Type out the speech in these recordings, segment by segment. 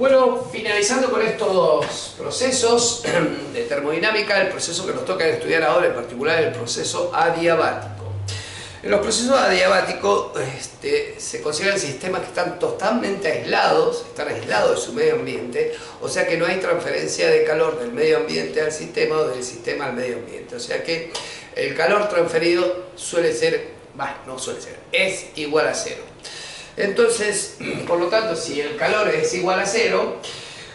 Bueno, finalizando con estos procesos de termodinámica, el proceso que nos toca estudiar ahora en particular es el proceso adiabático. En los procesos adiabáticos se consideran sistemas que están totalmente aislados, están aislados de su medio ambiente, o sea que no hay transferencia de calor del medio ambiente al sistema o del sistema al medio ambiente. O sea que el calor transferido es igual a cero. Entonces, por lo tanto, si el calor es igual a cero,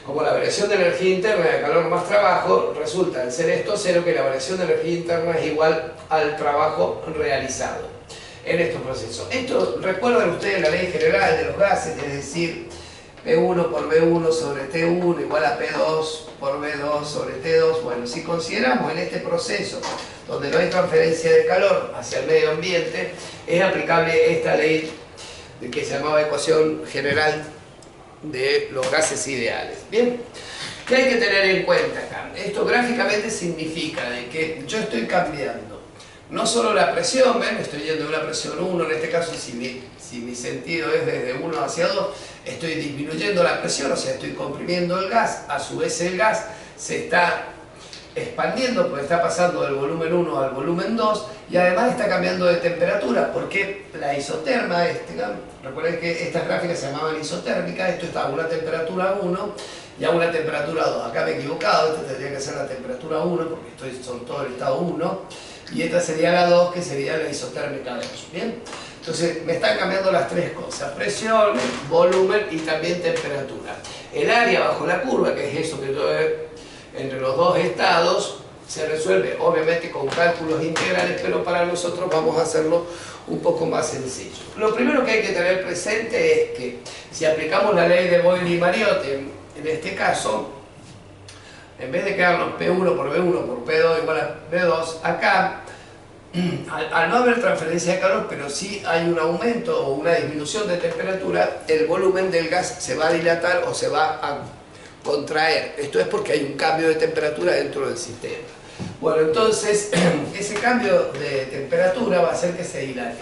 como la variación de energía interna de calor más trabajo, resulta al ser esto cero que la variación de energía interna es igual al trabajo realizado en estos procesos. Esto, recuerdan ustedes la ley general de los gases, es decir, P1 por V1 sobre T1 igual a P2 por V2 sobre T2. Bueno, si consideramos en este proceso donde no hay transferencia de calor hacia el medio ambiente, es aplicable esta ley que se llamaba ecuación general de los gases ideales. Bien, ¿qué hay que tener en cuenta acá? Esto gráficamente significa de que yo estoy cambiando no solo la presión, ¿ven? Estoy yendo de una presión 1, en este caso si mi sentido es desde 1 hacia 2, estoy disminuyendo la presión, o sea, estoy comprimiendo el gas, a su vez el gas se está expandiendo porque está pasando del volumen 1 al volumen 2 y además está cambiando de temperatura porque la isoterma, recuerden que estas gráficas se llamaban isotérmicas, esto está a una temperatura 1 y a una temperatura 2, acá me he equivocado, esta tendría que ser la temperatura 1 porque son todo el estado 1 y esta sería la 2 que sería la isotérmica 2, ¿bien? Entonces me están cambiando las tres cosas, presión, volumen y también temperatura. El área bajo la curva, que es eso que yo entre los dos estados, se resuelve obviamente con cálculos integrales, pero para nosotros vamos a hacerlo un poco más sencillo. Lo primero que hay que tener presente es que si aplicamos la ley de Boyle y Mariotte, en este caso, en vez de quedarnos P1 por V1 por P2 igual a V2, acá, al no haber transferencia de calor, pero sí hay un aumento o una disminución de temperatura, el volumen del gas se va a dilatar o se va a contraer. Esto es porque hay un cambio de temperatura dentro del sistema. Bueno, entonces ese cambio de temperatura va a hacer que se dilate.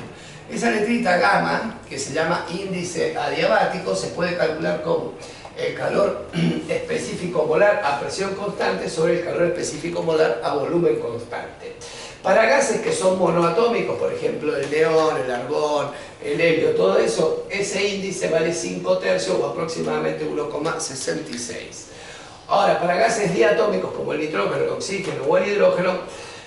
Esa letrita gamma, que se llama índice adiabático, se puede calcular como el calor específico molar a presión constante sobre el calor específico molar a volumen constante. Para gases que son monoatómicos, por ejemplo el neón, el argón, el helio, todo eso, ese índice vale 5/3 o aproximadamente 1,66. Ahora, para gases diatómicos como el nitrógeno, el oxígeno o el hidrógeno,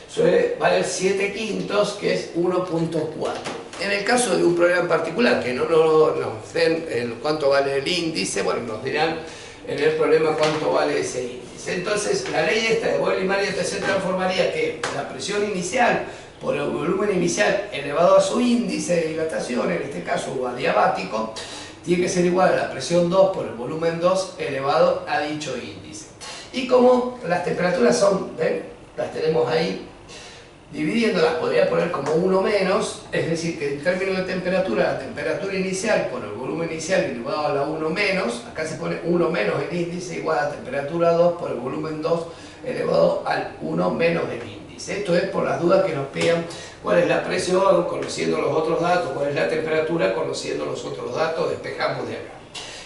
suele valer 7/5, que es 1,4. En el caso de un problema en particular, que no nos den cuánto vale el índice, bueno, nos dirán en el problema cuánto vale ese índice. Entonces, la ley esta de Boyle y Mariotte se transformaría que la presión inicial por el volumen inicial elevado a su índice de dilatación, en este caso adiabático, tiene que ser igual a la presión 2 por el volumen 2 elevado a dicho índice. Y como las temperaturas son, ¿ven? Las tenemos ahí, dividiéndolas podría poner como 1 menos, es decir, que en términos de temperatura, la temperatura inicial por el volumen inicial elevado a la 1 menos, acá se pone 1 menos el índice igual a temperatura 2 por el volumen 2 elevado al 1 menos el índice. Esto es por las dudas que nos pidan cuál es la presión, conociendo los otros datos, cuál es la temperatura, conociendo los otros datos, despejamos de acá.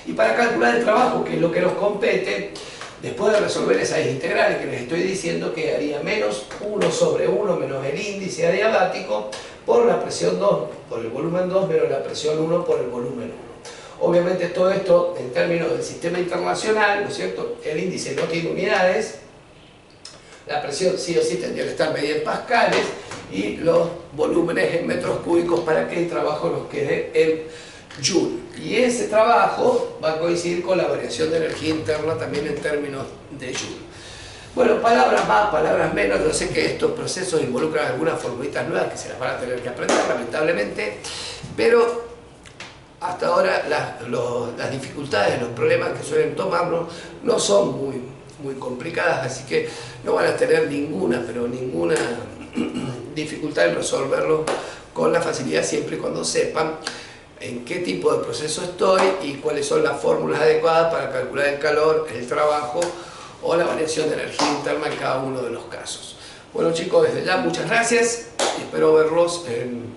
Y para calcular el trabajo, que es lo que nos compete, después de resolver esas integrales que les estoy diciendo, quedaría menos 1 sobre 1 menos el índice adiabático por la presión 2 por el volumen 2 menos la presión 1 por el volumen 1. Obviamente todo esto en términos del sistema internacional, ¿no es cierto? El índice no tiene unidades, la presión sí o sí tendría que estar medida en pascales y los volúmenes en metros cúbicos para que el trabajo nos quede en Joule. Y ese trabajo va a coincidir con la variación de energía interna también en términos de Joule. Bueno, palabras más, palabras menos, yo sé que estos procesos involucran algunas formulitas nuevas que se las van a tener que aprender lamentablemente, pero hasta ahora las dificultades, los problemas que suelen tomarnos no son muy complicadas, así que no van a tener ninguna dificultad en resolverlo con la facilidad siempre y cuando sepan en qué tipo de proceso estoy y cuáles son las fórmulas adecuadas para calcular el calor, el trabajo o la variación de energía interna en cada uno de los casos. Bueno chicos, desde ya muchas gracias y espero verlos en